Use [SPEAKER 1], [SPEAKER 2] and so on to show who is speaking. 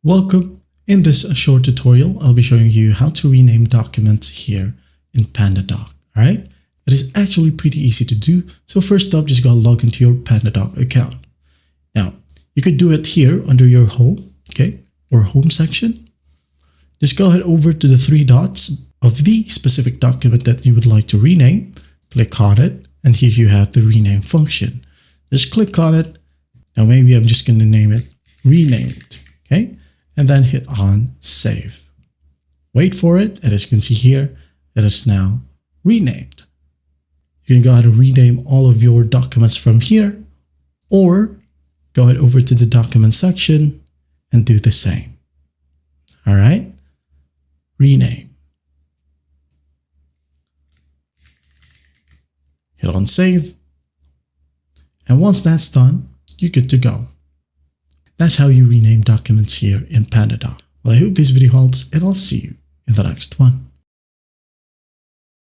[SPEAKER 1] Welcome. In this short tutorial, I'll be showing you how to rename documents here in PandaDoc. All right. It is actually pretty easy to do. So first up, just go log into your PandaDoc account. Now, you could do it here under your home, okay, or home section. Just go ahead over to the three dots of the specific document that you would like to rename. Click on it, and here you have the rename function. Just click on it. Now maybe I'm just going to name it renamed, okay? And then hit on save. Wait for it, and as you can see here, it is now renamed. You can go ahead and rename all of your documents from here, or go ahead over to the document section and do the same. All right, rename. Hit on save. And once that's done, you're good to go. That's how you rename documents here in PandaDoc. Well, I hope this video helps, and I'll see you in the next one.